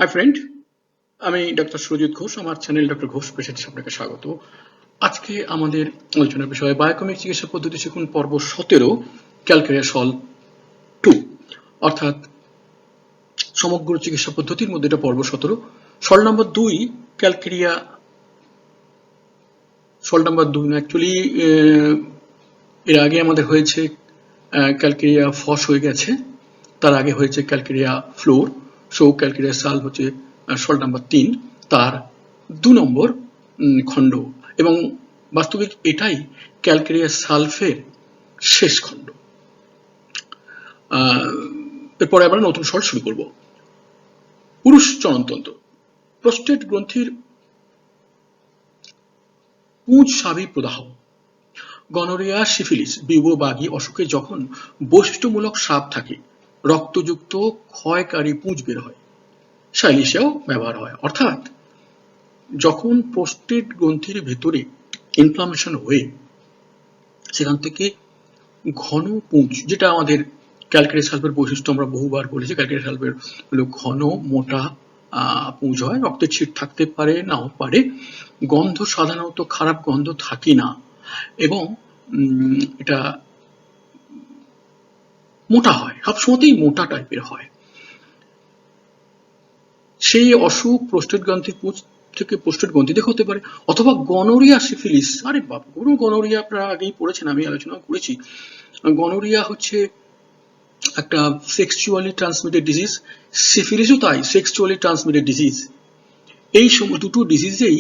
Hi friend, আমি doctor Surajit Ghosh. আমার channel doctor Ghosh patients আপনাকে স্বাগত। আজকে আমাদের আলোচনার বিষয় বায়োকেমিক চিকিৎসা পদ্ধতি শিখুন পর্ব 17, ক্যালকেরিয়া সলভ 2, অর্থাৎ সমগ্র চিকিৎসা পদ্ধতির মধ্যে এটা পর্ব 17। সল নাম্বার 2, ক্যালকেরিয়া সল নাম্বার 2 না, অ্যাকচুয়ালি এর আগে আমাদের হয়েছে ক্যালকেরিয়া ফস হয়ে গেছে, তার আগে হয়েছে calcarea floor. So calcarea solve হচ্ছে সল্ট নাম্বার 3, তার 2 নম্বর খণ্ড, এবং বাস্তবিক এটাই ক্যালকেরিয়া সালফের শেষ খণ্ড। এরপরে আমরা নতুন সল্ট শুরু করব। পুরুষ জননতন্ত্র, প্রোস্টেট গ্রন্থির পুঁজ স্বাভাবিক প্রদাহ, গনোরিয়া, সিফিলিস, বিউবোবাগী অসুখে যখন বৈশিষ্ট্যমূলক স্রাব থাকে, রক্তযুক্ত ক্ষয়কারী পুঁজ বের হয়, সাইলিশিয়াও ব্যবহার হয়। অর্থাৎ যখন প্রোস্টেট গ্রন্থির ভেতরে ইনফ্লামেশন হয়ে সেখান থেকে ঘন পুঁজ, যেটা আমাদের ক্যালকেরিয়া সালফের বৈশিষ্ট্য আমরা বহুবার বলেছি, ক্যালকেরিয়া সালফের হলো ঘন মোটা পুঁজ হয়, রক্তের ছিট থাকতে পারে, নাও পারে, গন্ধ সাধারণত খারাপ গন্ধ থাকে না, এবং এটা মোটা হয়, সবসময়তেই মোটা টাইপের হয়। সেই অসুখ প্রোস্টেট গ্রন্থির পুঁজ থেকে প্রোস্টেট গ্রন্থি থেকে হতে পারে, অথবা গনোরিয়া, সিফিলিস। আরে বাপ, গনোরিয়া আপনারা আগেই পড়েছেন, আমি আলোচনা করেছি। গনোরিয়া হচ্ছে একটা সেক্সুয়ালি ট্রান্সমিটেড ডিজিজ, সিফিলিসও তাই, সেক্সুয়ালি ট্রান্সমিটেড ডিজিজ। এই দুটো ডিজিজেই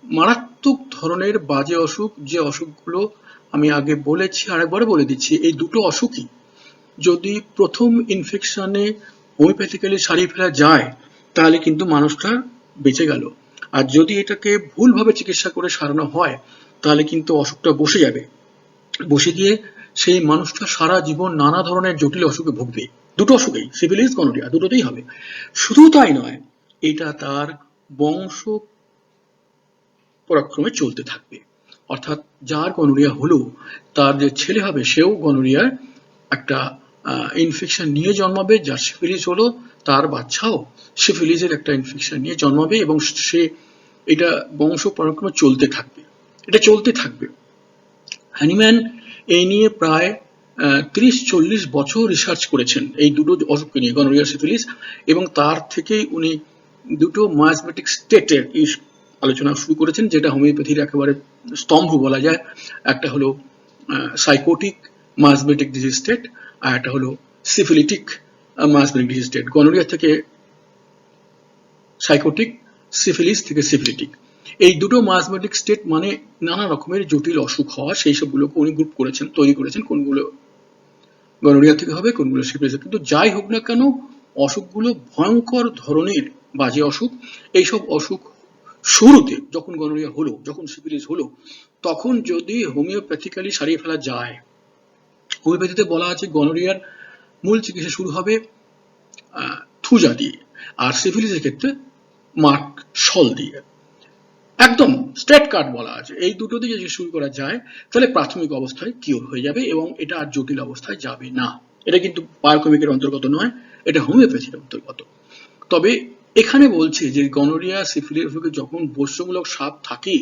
মারাত্মক ধরনের বাজে অসুখ, যে অসুখগুলো আমি আগে বলেছি, আরেকবার বলে দিচ্ছি। এই দুটো অসুখই যদি প্রথম ইনফেকশনে হোমিওপ্যাথিক্যালি সারিয়ে ফেলা যায় তাহলে কিন্তু মানুষটা বেঁচে গেল, আর যদি এটাকে ভুলভাবে চিকিৎসা করে সারানো হয় তাহলে কিন্তু অসুখটা বসে যাবে, বসে গিয়ে সেই মানুষটা সারা জীবন নানা ধরনের জটিল অসুখে ভুগবে। দুটো অসুখেই, সিফিলিস, গনোরিয়া, দুটোতেই হবে। শুধু তাই নয়, এটা তার বংশ পরাক্রমে চলতে থাকবে। অর্থাৎ যার গনোরিয়া হলো তার যে ছেলে হবে সেও গনোরিয়ার একটা ইনফেকশন নিয়ে জন্মাবে, যার সিফিলিস হলো তার বাচ্চাও সিফিলিসের একটা ইনফেকশন নিয়ে জন্মাবে, এবং সে এটা বংশ পরাক্রমে চলতে থাকবে, এটা চলতে থাকবে। হ্যানিম্যান এই নিয়ে প্রায় 30-40 বছর রিসার্চ করেছেন এই দুটো অসুখকে নিয়ে, গনোরিয়া, সিফিলিস, এবং তার থেকেই উনি দুটো মায়াজমেটিক স্টেটের আলোচনা শুরু করেছেন, যেটা হোমিওপ্যাথির একেবারে স্তম্ভ বলা যায়। একটা হলো সাইকোটিক মায়াজমেটিক ডিজিজ স্টেট, আর একটা হলো syphilitic miasmatic disease state. Gonorrhoea থেকে সাইকোটিক, সিফিলিস থেকে সিফিলিটিক। এই দুটো মায়াজমেটিক স্টেট মানে নানা রকমের জটিল অসুখ হওয়া, সেই সবগুলোকে উনি গ্রুপ করেছেন, তৈরি করেছেন, কোনগুলো গনোরিয়া থেকে হবে, কোনগুলো সিফিলিস। কিন্তু যাই হোক না কেন, অসুখগুলো ভয়ঙ্কর ধরনের বাজে অসুখ। এইসব অসুখ শুরুতে যখন গনোরিয়া হলো, যখন সিফিলিস হলো, তখন যদি হোমিওপ্যাথিক্যালি সারিয়ে ফেলা যায়, হোমিওপ্যাথিতে বলা আছে গনোরিয়ার মূল চিকিৎসা শুরু হবে থুজা দিয়ে, আর সিফিলিসের ক্ষেত্রে মার্ক সল দিয়ে। একদম স্ট্রেট কাট বলা আছে, এই দুটো দিয়ে যদি শুরু করা যায় তাহলে প্রাথমিক অবস্থায় কিওর হয়ে যাবে এবং এটা আর জটিল অবস্থায় যাবে না। এটা কিন্তু বায়োকেমিকের অন্তর্গত নয়, এটা হোমিওপ্যাথির অন্তর্গত। তবে এখানে বলছে যে গনোরিয়া, সিফিলিস যখন বৈশিষ্ট্যমূলক স্রাব থাকে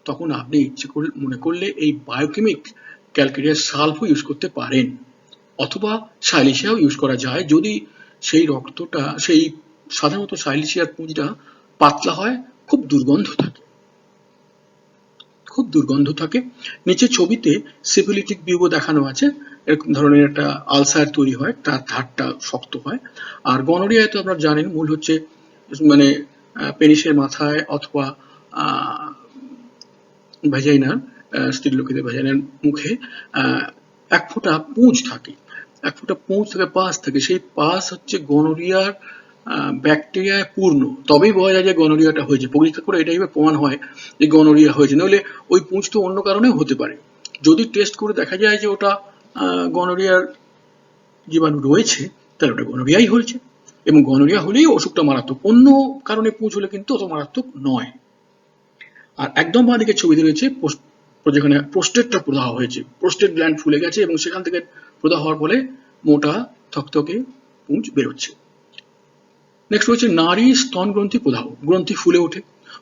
তখন আপনি ইচ্ছে করে মনে করলে এই বায়োকেমিক ক্যালকেরিয়া সালফও ইউজ করতে পারেন, অথবা সাইলিশিয়াও ইউজ করা যায় যদি সেই রক্তটা, সেই সাধারণত সাইলিশিয়ার পুঁজটা পাতলা হয়, খুব দুর্গন্ধ থাকে, খুব দুর্গন্ধ থাকে। নিচে ছবিতে সিফিলিটিক বিউবো দেখানো আছে, এরকম ধরনের একটা আলসার তৈরি হয়, তার ধারটা শক্ত হয়। আর গনোরিয়ায় তো আপনারা জানেন মূল হচ্ছে মানে পেনিসের মাথায় অথবা ভ্যাজাইনার, স্ত্রী লোকেদের ভ্যাজাইনার মুখে এক ফোঁটা পুঁজ থাকে, এক ফোঁটা পুঁজ থেকে পাস থাকে। সেই পাস হচ্ছে গনোরিয়ার ব্যাকটেরিয়ায় পূর্ণ, তবেই বোঝা যায় যে গনোরিয়াটা হয়েছে। পরীক্ষা করে এটাই প্রমাণ হয় যে গনোরিয়া হয়েছে, নইলে ওই পুঁজ তো অন্য কারণেও হতে পারে। যদি টেস্ট করে দেখা যায় যে ওটা গনোরিয়ার জীবাণু রয়েছে তাহলে ওটা গনোরিয়াই হয়েছে, এবং গনোরিয়া হলেই অসুখটা মারাত্মক, অন্য কারণে পুঁজ হলে কিন্তু অত মারাত্মক নয়। আর একদম বাঁদিকে ছবিতে রয়েছে যেখানে প্রোস্টেটটা প্রদাহ হয়েছে, প্রোস্টেট গ্ল্যান্ড ফুলে গেছে এবং সেখান থেকে প্রদাহ হওয়ার ফলে মোটা থকথকে পুঁজ বেরোচ্ছে। নেক্সট হচ্ছে নারী স্তন গ্রন্থি প্রদাহ, গ্রন্থি ফুলে ওঠে।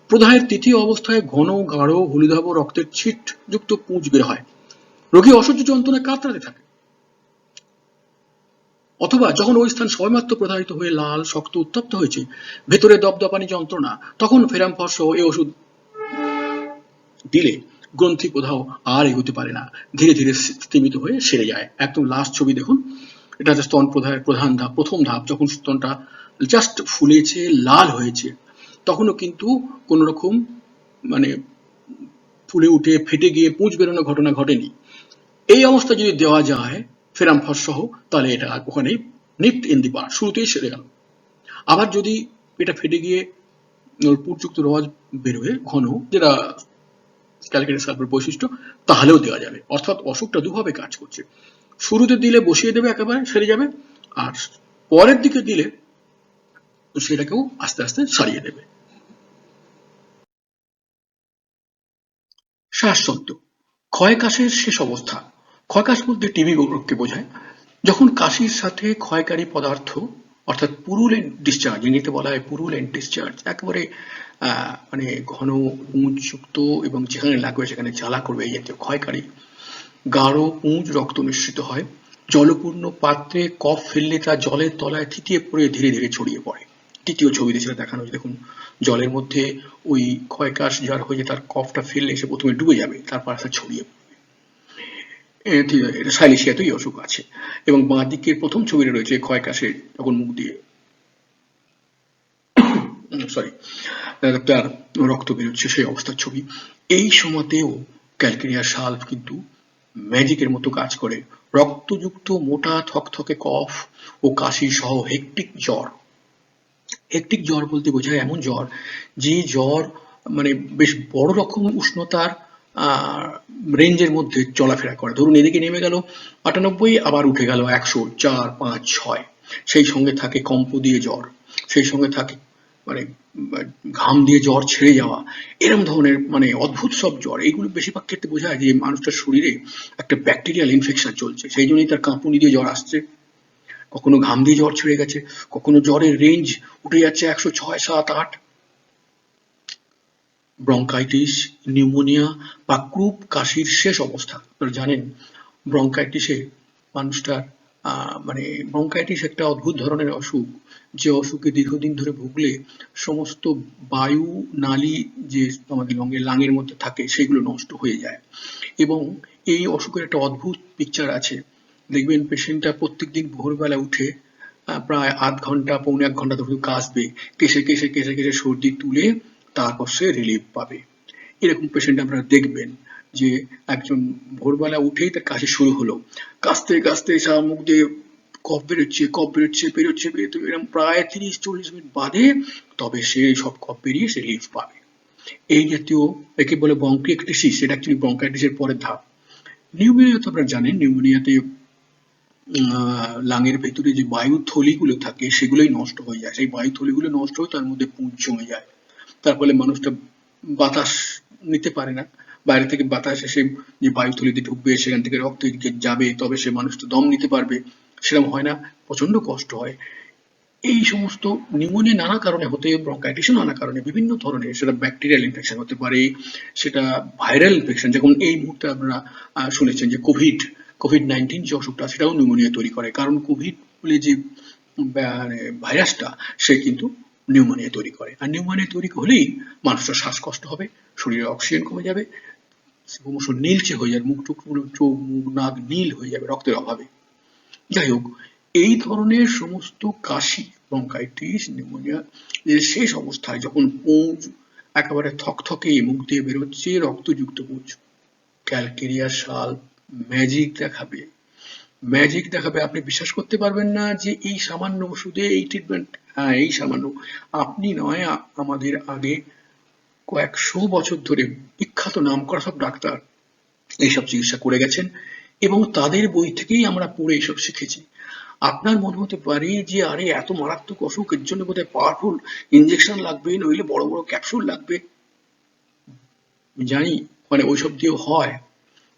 প্রদাহের তৃতীয় অবস্থায় ঘন গাঢ় হলুদাভ রক্তের ছিট যুক্ত পুঁজ বের হয়। রোগী অসহ্য যন্ত্রণায় কাতরাতে থাকে, অথবা যখন ওই স্থান সবেমাত্র প্রদাহিত হয়ে লাল শক্ত উত্তপ্ত হয়েছে, ভেতরে দপদপানি যন্ত্রণা, তখন ফেরাম্পস সহ এই ওষুধ দিলে গ্রন্থি প্রদাহ আর এগোতে পারে না, ধীরে ধীরে স্তিমিত হয়ে সেরে যায়। একদম লাস্ট ছবি দেখুন, এটা হচ্ছে স্তন প্রদাহের প্রধান ধাপ, প্রথম ধাপ। যখন স্তনটা জাস্ট ফুলেছে, লাল হয়েছে, তখনও কিন্তু কোন রকম মানে ফুলে উঠে ফেটে গিয়ে পুঁজ বেরোনোর ঘটনা ঘটেনি। এই অবস্থা যদি দেওয়া যায় ফেরাম্পস সহ, তাহলে এটা ওখানে নিট ইন দি পার্ট, শুরুতেই সেরে গেল। আবার যদি এটা ফেটে গিয়ে পুঁজযুক্ত রস বেরোয় ঘন, যেটা ক্যালকেরিয়া সালফের বৈশিষ্ট্য, তাহলেও দেওয়া যাবে। অর্থাৎ অসুখটা দুভাবে কাজ করছে, শুরুতে দিলে বসিয়ে দেবে, একেবারে সেরে যাবে, আর পরের দিকে দিলে সেটাকেও আস্তে আস্তে সারিয়ে দেবে। শ্বাসযন্ত্র, ক্ষয় কাশের শেষ অবস্থা। ক্ষয় কাশ বলতে টিবি রোগকে বোঝায়। যখন কাশির সাথে ক্ষয়কারী পদার্থ অর্থাৎ পুরুলেন্ট ডিসচার্জ, ইংরেজিতে বলা হয় পুরুলেন্ট ডিসচার্জ, একেবারে মানে ঘন পুঁজযুক্ত এবং যেখানে লাগবে সেখানে জ্বালা করবে, এই জাতীয় ক্ষয়কারী গাঢ় পুঁজ রক্ত মিশ্রিত হয়। জলপূর্ণ পাত্রে কফ ফেললে তা জলের তলায় থিতিয়ে পড়ে ধীরে ধীরে ছড়িয়ে পড়ে। তৃতীয় ছবিতে সেটা দেখানো হয়েছে, দেখুন জলের মধ্যে ওই ক্ষয়কাশ যার হয়ে তার কফটা ফেললে সে প্রথমে ডুবে যাবে, তারপর আসলে ছড়িয়ে পড়বে। এটা সাইলেশিয়াতেই অসুখ আছে। এবং বাঁ দিকের প্রথম ছবিটা রয়েছে ক্ষয়কাশের, তখন মুখ দিয়ে তার রক্ত বেরোচ্ছে সেই অবস্থার ছবি। এই সময়তেও ক্যালকেরিয়া সালফ কিন্তু ম্যাজিকের মতো কাজ করে। রক্তযুক্ত মোটা থকথকে কফ ও কাশি সহ হেকটিক জ্বর। হেকটিক জ্বর বলতে বোঝায় এমন জ্বর যে জ্বর মানে বেশ বড় রকম উষ্ণতার রেঞ্জের মধ্যে চলাফেরা করে। ধরুন এদিকে নেমে গেল 98, আবার উঠে গেল 100, 4, 5, 6, সেই সঙ্গে থাকে কম্প দিয়ে জ্বর, সেই সঙ্গে থাকে মানে ঘাম দিয়ে জ্বর ছেড়ে যাওয়া, এরকম ধরনের মানে অদ্ভুত সব জ্বর। এইগুলো বেশিরভাগ ক্ষেত্রে বোঝায় যে মানুষটার শরীরে একটা ব্যাকটেরিয়াল ইনফেকশন চলছে, সেই জন্যই তার কাঁপুনি দিয়ে জ্বর আসছে। কখনো ঘাম দিয়ে জ্বর ছেড়ে গেছে, কখনো জ্বরের রেঞ্জ উঠে যাচ্ছে 106, 7, 8। ব্রঙ্কাইটিস, নিউমোনিয়া বা ক্রুপ কাশির শেষ অবস্থা। আপনারা জানেন ব্রঙ্কাইটিসে মানুষটার মানে ব্রঙ্কাইটিস একটা অদ্ভুত ধরনের অসুখ, যে অসুখে দীর্ঘদিন ধরে ভুগলে সমস্ত বায়ু নালী যে আমাদের লাঙের মধ্যে থাকে সেগুলো নষ্ট হয়ে যায়। এবং এই অসুখের একটা অদ্ভুত পিকচার আছে, দেখবেন পেশেন্টটা প্রত্যেকদিন ভোরবেলা উঠে প্রায় আধ ঘন্টা পৌনে 1 ঘন্টা ধরে কাশবে, কেশে কেশে কেশে কেশে সর্দি তুলে তারপর সে রিলিফ পাবে। এরকম পেশেন্ট আপনারা দেখবেন যে একজন ভোরবেলা উঠেই তার কাশি শুরু হলো, কাশতে কাশতে সারা মুখ দিয়ে কফ বেরোচ্ছে, কফ বেরোচ্ছে, বেরোচ্ছে, বেরোতে এরকম প্রায় 30-40 মিনিট বাদে তবে সে সব কফ বেরিয়ে সে রিলিফ পাবে। এই জাতীয় একে বলে ব্রঙ্কিয়েক্টেসিস, এটা অ্যাকচুয়ালি ব্রঙ্কাইটিসের পরের ধাপ। নিউমোনিয়া তো আপনারা জানেন, নিউমোনিয়াতে লাঙের ভেতরে যে বায়ুথলিগুলো থাকে সেগুলোই নষ্ট হয়ে যায়, সেই বায়ুথলিগুলো নষ্ট হয়ে তার মধ্যে পুঁজ জমে যায়, তার ফলে মানুষটা বাতাস নিতে পারে না, বাইরে থেকে বাতাস এসে যে বায়ুথলিতে ঢুকবে সেখান থেকে রক্ত এদিকে যাবে, তবে সে মানুষটা দম নিতে পারবে, সেরকম হয় না, প্রচন্ড কষ্ট হয়। এই সমস্ত নিউমোনিয়া নানা কারণে হতে, ব্রঙ্কাইটিসও নানা কারণে, বিভিন্ন ধরনের, সেটা ব্যাকটেরিয়াল ইনফেকশন হতে পারে, সেটা ভাইরাল ইনফেকশন, যেমন এই মুহূর্তে আপনারা শুনেছেন যে কোভিড-19 যে অসুখটা সেটাও নিউমোনিয়া তৈরি করে, কারণ কোভিড বলে যে ভাইরাসটা সে কিন্তু নিউমোনিয়া তৈরি করে, আর নিউমোনিয়া তৈরি হলেই মানুষের শ্বাসকষ্ট হবে, শরীরে অক্সিজেন কমে যাবে, ক্রমশ নীলচে হয়ে যাবে, মুখ টুকগুলো, চোখ মুখ নাক নীল হয়ে যাবে রক্তের অভাবে। যাই হোক, এই ধরনের সমস্ত কাশি, ব্রঙ্কাইটিস, নিউমোনিয়া এর শেষ অবস্থায় যখন পুঁজ একেবারে থকথকে মুখ দিয়ে বেরোচ্ছে রক্তযুক্ত পুঁজ, ক্যালকেরিয়া সালফ ম্যাজিক দেখাবে, ম্যাজিক দেখাবে। আপনি বিশ্বাস করতে পারবেন না যে এই সামান্য ওষুধে এই ট্রিটমেন্ট, হ্যাঁ এই সামান্য, আপনি নয় আমাদের আগে কয়েকশো বছর ধরে বিখ্যাত নামকরা সব ডাক্তার এইসব চিকিৎসা করে গেছেন এবং তাদের বই থেকেই আমরা পড়ে এইসব শিখেছি। আপনার মনে হতে পারে যে আরে এত মারাত্মক অসুখ, এর জন্য বোধহয় পাওয়ারফুল ইনজেকশন লাগবে, নইলে বড় বড় ক্যাপসুল লাগবে। জানি মানে ওইসব দিয়েও হয়,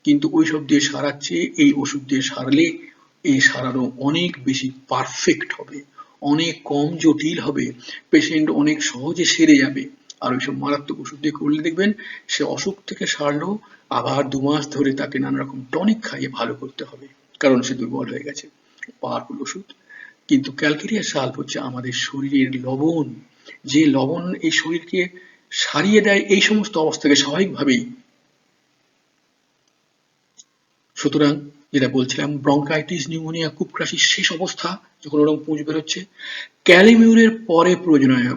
কিন্তু ওইসব দিয়ে সারার চেয়ে এই ওষুধ দিয়ে সারলে এই সারানো অনেক বেশি পারফেক্ট হবে, অনেক কম জটিল হবে, পেশেন্ট অনেক সহজে সেরে যাবে। আর ওইসব মারাত্মক ওষুধ দিয়ে করলে দেখবেন সে অসুখ থেকে সারলেও আবার 2 মাস ধরে তাকে নানা রকম টনিক খাইয়ে ভালো করতে হবে, কারণ সে দুর্বল হয়ে গেছে। পাওয়ারফুল ওষুধ। কিন্তু ক্যালকেরিয়া সাল্প হচ্ছে আমাদের শরীরের লবণ, যে লবণ এই শরীরকে সারিয়ে দেয় এই সমস্ত অবস্থাকে স্বাভাবিকভাবেই। সুতরাং যেটা বলছিলাম, ব্রঙ্কাইটিস, নিউমোনিয়া, কুপক্রাসির শেষ অবস্থা যখন ওরকম পুঁজ বেরোচ্ছে, ক্যালিমিউরের পরে প্রয়োজন হয়।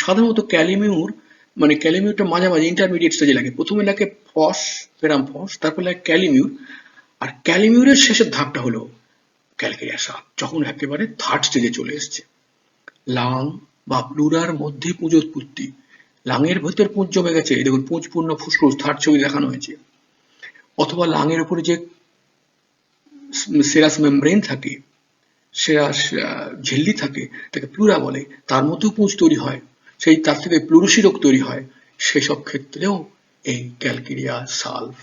সাধারণত ক্যালিমিউর মানে ক্যালিমিউরটা মাঝামাঝি ইন্টারমিডিয়েট স্টেজে লাগে। প্রথমে লাগে ফস, ফেরাম ফস, তারপর লাগে ক্যালিমিউর। আর ক্যালিমিউরের শেষের ধাপটা হলো ক্যালকেরিয়া সাপ, যখন একেবারে থার্ড স্টেজে চলে এসছে। লাং বা প্লুরার মধ্যে পুঁজ উৎপত্তি, লাঙের ভেতর পুঁজ জমে গেছে, দেখুন পুঁজপূর্ণ ফুসফুস, থার্ড ছবি দেখানো হয়েছে। অথবা লাঙের উপরে যে সেরাস মেমব্রেন থাকে, সেরাস ঝিল্লি থাকে, তাকে প্লুরা বলে, তার মধ্যেও পুঁজ তৈরি হয়, সেই তার থেকে প্লুরুসি রোগ তৈরি হয়। সেসব ক্ষেত্রেও এই calcarea sulph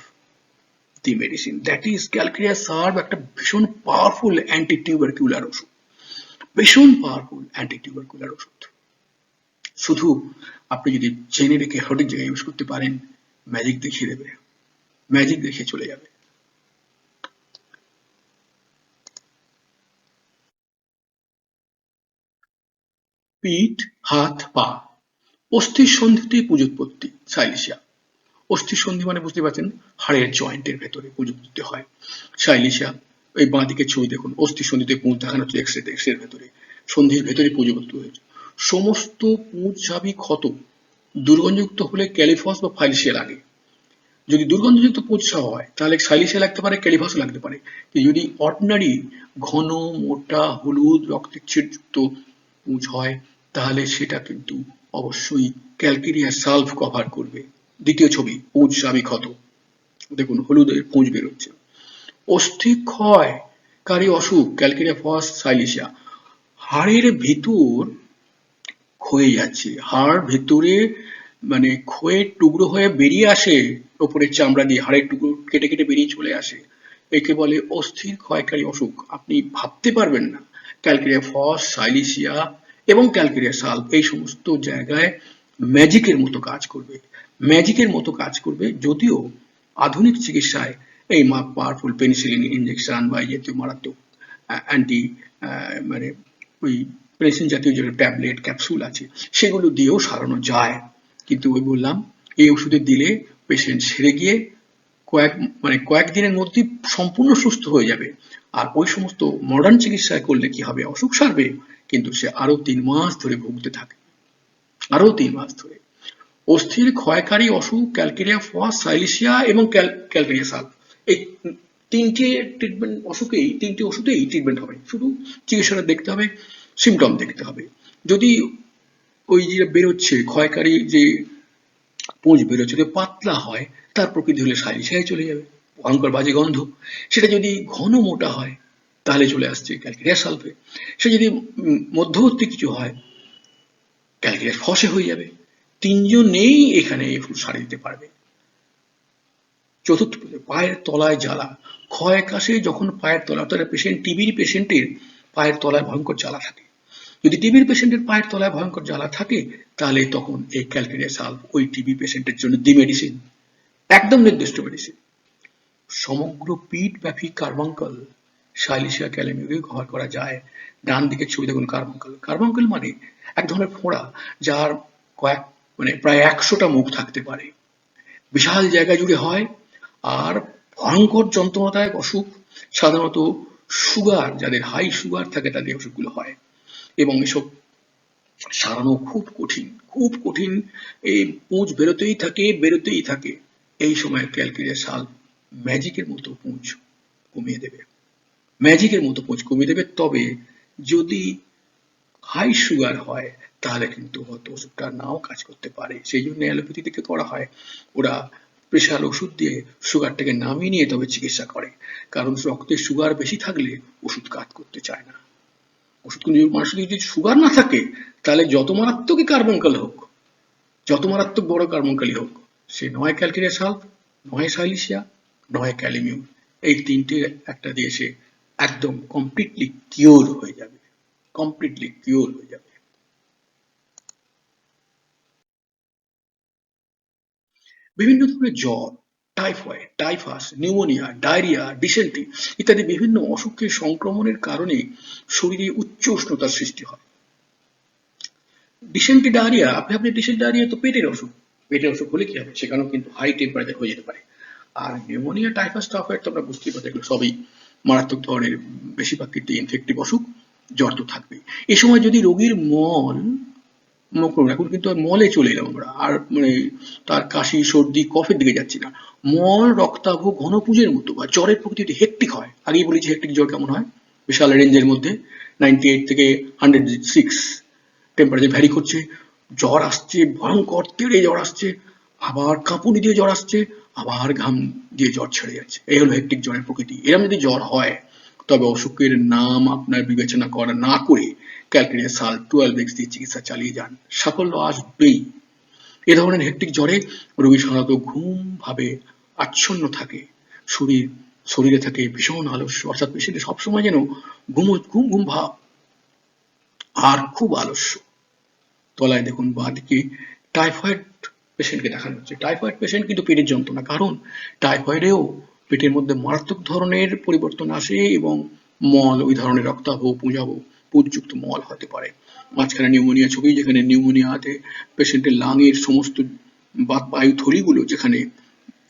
the medicine. That is calcarea sulph একটা ভীষণ পাওয়ারফুল অ্যান্টি টিউবারকুলার ওষুধ, ভীষণ পাওয়ারফুল অ্যান্টি টিউবারকুলার ওষুধ। শুধু আপনি যদি জেনে রেখে সঠিক জায়গায় ইউজ করতে পারেন, ম্যাজিক দেখিয়ে দেবে, ম্যাজিক দেখিয়ে চলে যাবে। পিঠ, হাত, পা, অস্থির সন্ধিতে পুঁজ উৎপত্তি, সাইলিশিয়া। অস্থির সন্ধি মানে বুঝতে পারছেন, হাড়ের জয়েন্টের ভেতরে পুঁজ উৎপত্তি হয়, সাইলিশিয়া। এই বাঁ দিকের ছবি দেখুন, অস্থির সন্ধিতে পুঁজ দেখানো হচ্ছে এক্সরেতে, এক্সের ভেতরে, সন্ধির ভেতরে পুঁজ উৎপত্তি হয়েছে। সমস্ত পুঁজ ছাবি ক্ষত, দুর্গন্ধযুক্ত হলে ক্যালিফস বা ফাইলিশিয়া লাগে। যদি দুর্গন্ধযুক্ত পুঁজ হয় তাহলে সাইলিশিয়া লাগতে পারে, ক্যালিফসও লাগতে পারে। যদি অর্ডিনারি ঘন মোটা হলুদ রক্তচ্ছিটযুক্ত পুঁজ হয় তাহলে সেটা কিন্তু অবশ্যই ক্যালকেরিয়া সালভ কভার করবে। দ্বিতীয় ছবি, পুঁজ ছাবি ক্ষত, দেখুন হলুদের পুঁজ বেরোচ্ছে। অস্থি ক্ষয়কারী অসুখ, ক্যালকেরিয়া ফস, সাইলিশিয়া। হাড়ের ভিতর ক্ষয়ে যাচ্ছে, হাড় ভেতরে মানে ক্ষয়ে টুকরো হয়ে বেরিয়ে আসে, ওপরের চামড়া দিয়ে হাড়ের টুকরো কেটে কেটে বেরিয়ে চলে আসে, একে বলে অস্থির ক্ষয়কারী অসুখ। আপনি ভাবতে পারবেন না ক্যালকেরিয়া ফস, সাইলিশিয়া এবং ক্যালকেরিয়া সালভ এই সমস্ত জায়গায় ম্যাজিকের মতো কাজ করবে, ম্যাজিকের মতো কাজ করবে। যদিও আধুনিক চিকিৎসায় এই পাওয়ারফুল পেনিসিলিন ইনজেকশন বা এই জাতীয় মারাত্মক অ্যান্টি মানে ওই পেনিসিলিন জাতীয় যে ট্যাবলেট ক্যাপসুল আছে সেগুলো দিয়েও সারানো যায়, কিন্তু ওই বললাম এই ওষুধে দিলে পেশেন্ট সেরে গিয়ে কয়েকদিনের মধ্যেই সম্পূর্ণ সুস্থ হয়ে যাবে। আর ওই সমস্ত মডার্ন চিকিৎসায় করলে কি হবে, অসুখ সারবে কিন্তু সে আরো 3 মাস ধরে ভুগতে থাকে, আরো 3 মাস ধরে। অস্থির ক্ষয়কারী অসুখ, ক্যালকেরিয়া ফস, সাইলিশিয়া এবং ক্যালকেরিয়া সালভ, এই তিনটে ট্রিটমেন্ট অসুখেই, তিনটে ওষুধেই ট্রিটমেন্ট হবে। শুধু চিকিৎসাটা দেখতে হবে, সিমটম দেখতে হবে। যদি ওই যে বেরোচ্ছে ক্ষয়কারী যে পুঁজ বেরোচ্ছে পাতলা হয়, তার প্রকৃতি হলে সাইলিশিয়ায় চলে যাবে, ভয়ঙ্কর বাজে গন্ধ। সেটা যদি ঘন মোটা হয় তাহলে চলে আসছে ক্যালকেরিয়া সালভে। সে যদি মধ্যবর্তী কিছু হয় ক্যালকেরিয়া ফসে হয়ে যাবে। তিনজনেই এখানে এই ওষুধ সারিয়ে দিতে পারবে। চতুর্থ, পায়ের তলায় জ্বালা, ক্ষয় কাশে যখন পায়ের তলা, অর্থাৎ পেশেন্ট টিবির পেশেন্টের পায়ের তলায় ভয়ঙ্কর জ্বালা থাকে, যদি টিবির পেশেন্টের পায়ের তলায় ভয়ঙ্কর জ্বালা থাকে তাহলে তখন এই ক্যালকেরিয়া সালভ ওই টিবি পেশেন্টের জন্য দি মেডিসিন, একদম নির্দিষ্ট মেডিসিন। সমগ্র পিঠ ব্যাপী কার্বাঙ্কল, সাইলিশিয়া ক্যালামিউরে ব্যবহার করা যায়। ডান দিকের ছবি দেখুন কার্বাঙ্কল, কার্বাঙ্কল মানে এক ধরনের ফোঁড়া যার প্রায় 100টা মুখ থাকতে পারে, বিশাল জায়গা জুড়ে হয় আর ভয়ঙ্কর যন্ত্রণাদায়ক অসুখ। সাধারণত সুগার, যাদের হাই সুগার থাকে তাদের অসুখগুলো হয় এবং এসব সারানো খুব কঠিন, খুব কঠিন। এই পুঁজ বেরোতেই থাকে, বেরোতেই থাকে। এই সময় ক্যালকেরিয়া সালভ ম্যাজিকের মতো পুঁজ কমিয়ে দেবে, ম্যাজিকের মতো পুঁজ কমিয়ে দেবে। তবে যদি হাই সুগার হয় তাহলে কিন্তু হয়তো ওষুধটা নাও কাজ করতে পারে, সেই জন্য অ্যালোপ্যাথি থেকে করা হয়, ওরা প্রেশার ওষুধ দিয়ে সুগারটাকে নামিয়ে নিয়ে তবে চিকিৎসা করে, কারণ রক্তে সুগার বেশি থাকলে ওষুধ কাজ করতে চায় না। ওষুধ মানুষের যদি সুগার না থাকে তাহলে যত মারাত্মকই কার্বনকাল হোক, যত মারাত্মক বড় কার্বনকালই হোক, সে নয় ক্যালকেরিয়া সালভ, নয় সাইলিশিয়া, নয় ক্যালিমিউর, এই তিনটে একটা দিয়ে সে একদম কমপ্লিটলি কিওর হয়ে যাবে। কমপ্লিটলি কিওর হয়ে যাবে। বিভিন্ন ধরনের জ্বর, typhoid, typhus, pneumonia, diarrhoea, dysentery ইত্যাদি বিভিন্ন অসুখের সংক্রমণের কারণে শরীরে উচ্চ উষ্ণতার সৃষ্টি হয়। ডিসেন্ট্রি, ডায়রিয়া, আপনি ডিসেন্ট্রি, ডায়রিয়া তো পেটের অসুখ। পেটের অসুখ হলে কি হবে? সেখানেও কিন্তু হাই টেম্পারেচার হয়ে যেতে পারে। আর নিউমোনিয়া, টাইফাস, টাইফয়েড তো আমরা বুঝতেই পারছি, এগুলো সবই মারাত্মক ধরনের বেশিরভাগ ক্ষেত্রে ইনফেক্টিভ অসুখ। জ্বর তো থাকবেই। এই সময় যদি রোগীর মল এখন কিন্তু আর মলে চলে এলাম আমরা, আর মানে তার কাশি, সর্দি, কফের দিকে যাচ্ছি না। মল রক্তাভ ঘনপুঁজের মতো বা জ্বরের প্রকৃতি হেক্টিক হয়। আগেই বলেছি হেক্টিক জ্বর কেমন হয়, বিশাল রেঞ্জের মধ্যে 98 থেকে 106 টেম্পারেচার ভ্যারি করছে। জ্বর আসছে, ভয়ঙ্কর তেড়ে জ্বর আসছে, আবার কাঁপুনি দিয়ে জ্বর আসছে, আবার ঘাম দিয়ে জ্বর ছেড়ে যাচ্ছে। এই হলো হেক্টিক জ্বরের প্রকৃতি। এরকম যদি জ্বর হয় তবে অসুখের নাম আপনার বিবেচনা করা না করে ক্যালকেরিয়া সাল্ট 12x দিয়ে চিকিৎসা চালিয়ে যান, সাফল্য আসবেই। এ ধরনের হেক্টিক জ্বরে রোগী সাধারণত ঘুম ভাবে আচ্ছন্ন থাকে, শরীরে থাকে ভীষণ আলস্য, অর্থাৎ পেশেন্টের সবসময় যেন ঘুম ঘুম ভাব আর খুব আলস্য। তলায় দেখুন বাঁদিকে টাইফয়েড পেশেন্টকে দেখানো হচ্ছে। টাইফয়েড পেশেন্ট কিন্তু পেটের যন্ত্রণা, কারণ টাইফয়েডেও পেটের মধ্যে মারাত্মক ধরনের পরিবর্তন আসে এবং মল ওই ধরনের রক্তাভ, পুঁজযুক্ত মল হতে পারে। মাঝখানে নিউমোনিয়া ছবি, যেখানে নিউমোনিয়াতে পেশেন্টের লাংয়ের সমস্ত বায়ুথলিগুলো যেখানে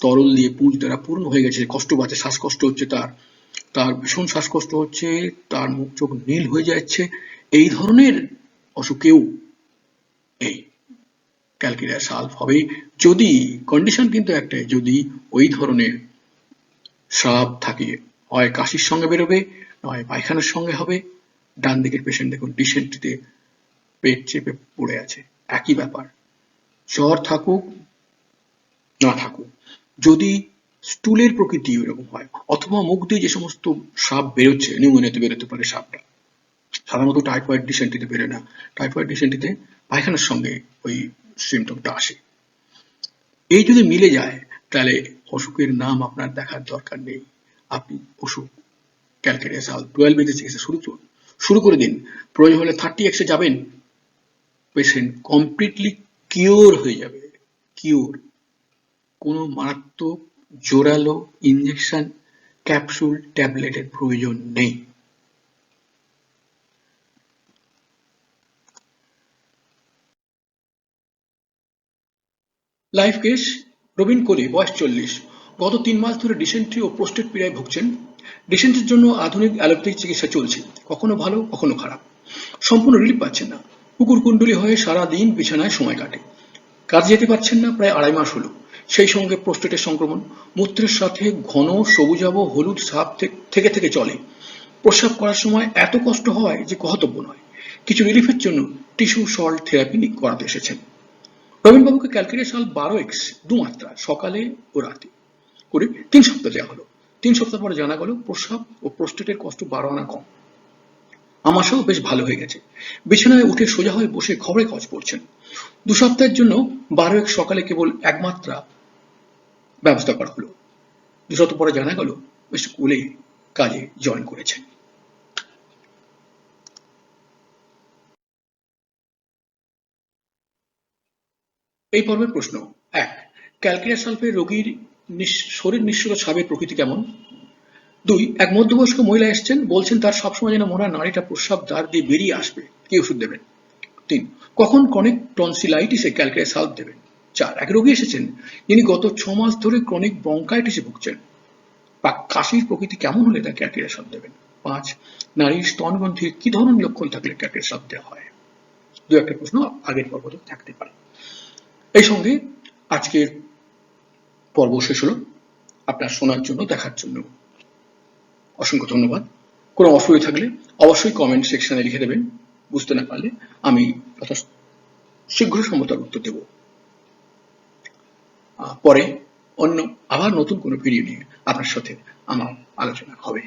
তরল দিয়ে পুঁজ দ্বারা পূর্ণ হয়ে গেছে, কষ্ট পাচ্ছে, শ্বাসকষ্ট হচ্ছে, তার ভীষণ শ্বাসকষ্ট হচ্ছে, তার মুখ চোখ নীল হয়ে যাচ্ছে। এই ধরনের অসুখেও এই ক্যালকেরিয়া সালভ হবে, যদি কন্ডিশন কিন্তু একটাই, যদি ওই ধরনের স্রাব থাকে, হয় কাশির সঙ্গে বেরোবে, নয় পায়খানার সঙ্গে হবে। ডান দিকের পেশেন্ট দেখুন ডিসেন্ট্রিতে পেট চেপে পড়ে আছে, একই ব্যাপার। জ্বর থাকুক না থাকুক, যদি স্টুলের প্রকৃতি এরকম হয়, অথবা মুখ দিয়ে যে সমস্ত স্রাব বেরোচ্ছে, নিউমোনিয়াতে বেরোতে পারে স্রাবটা, সাধারণত টাইফয়েড ডিসেন্ট্রিতে বেরোয় না। টাইফয়েড ডিসেন্ট্রিতে পায়খানার সঙ্গে ওই সিমটমটা আসে। এই যদি মিলে যায় তাহলে অসুখের নাম আপনার দেখার দরকার নেই, আপনি অসুখ ক্যালকেরিয়া সাল্ট 12 এর চিকিৎসা শুরু করে দিন। প্রয়োজন হলে 30x এ যাবেন, পেশেন্ট কমপ্লিটলি কিওর হয়ে যাবে। কিওর। কোনো মারাত্মক জোরালো ইনজেকশন, ক্যাপসুল, ট্যাবলেটের প্রয়োজন নেই। লাইফ কেস: রবিন কোলি, বয়স 40, গত 3 মাস ধরে ডিসেন্ট্রি ও প্রোস্টেট পীড়ায় ভুগছেন। ডিসেন্ট্রির জন্য আধুনিক অ্যালোপ্যাথিক চিকিৎসা চলছে, কখনো ভালো কখনো খারাপ, সম্পূর্ণ রিলিফ পাচ্ছেন না। কুকুরকুণ্ডলী হয়ে সারা দিন বিছানায় সময় কাটে, কাজে যেতে পারছেন না প্রায় 2.5 মাস হলো। সেই সঙ্গে প্রোস্টেটের সংক্রমণ, মূত্রের সাথে ঘন সবুজাভ হলুদ সাপ থেকে থেকে চলে। প্রস্রাব করার সময় এত কষ্ট হয় যে কহতব্য নয়। কিছু রিলিফের জন্য টিস্যু সল্ট থেরাপি করাতে এসেছেন। রবীনবাবুকে ক্যালকেরিয়া সাল 12x 2 মাত্রা সকালে ও রাতে করে 3 সপ্তাহ দেওয়া হলো। 3 সপ্তাহ পরে জানা গেল প্রস্রাব ও প্রোস্টেটের কষ্ট 12 আনা কম। আমাশাও বেশ ভালো হয়ে গেছে, বিছানায় উঠে সোজা হয়ে বসে খবরে কাজ পড়ছেন। 2 সপ্তাহের জন্য 12x সকালে কেবল 1 মাত্রা ব্যবস্থা করা হলো। 2 সপ্তাহ পরে জানা গেল স্কুলে কাজে জয়েন করেছেন। এই পর্বের প্রশ্ন: 1. ক্যালকেরিয়া সালফের রোগীর শরীর নিঃসৃত সাবের প্রকৃতি কেমন? 2. এক মধ্যবয়স্ক মহিলা এসছেন, বলছেন তার সবসময় যেন মনে হয় নাড়িটা প্রস্রাব দ্বার দিয়ে বেরিয়ে আসবে, কি ওষুধ দেবেন? 3. কখন ক্রনিক টনসিলাইটিসে ক্যালকেরিয়া সালফ দেবেন? 4. এক রোগী এসেছেন যিনি গত 6 মাস ধরে ক্রনিক ব্রঙ্কাইটিসে ভুগছেন, বা কাশির প্রকৃতি কেমন হলে তার ক্যালকেরিয়া সালফ দেবেন? 5. নারীর স্তনগ্রন্থির কি ধরনের লক্ষণ থাকলে ক্যালকেরিয়া সালফ দেওয়া হয়? 2-1টা প্রশ্ন আগের পর্ব থাকতে পারে। এই সঙ্গে আজকের পর্ব শেষ হলো। আপনার শোনার জন্য, দেখার জন্য অসংখ্য ধন্যবাদ। কোনো অসুবিধা থাকলে অবশ্যই কমেন্ট সেকশনে লিখে দেবেন। বুঝতে না পারলে আমি যথা শীঘ্র সম্ভব উত্তর দেব। পরে আবার নতুন কোনো ভিডিও নিয়ে আপনার সাথে আমার আলোচনা হবে।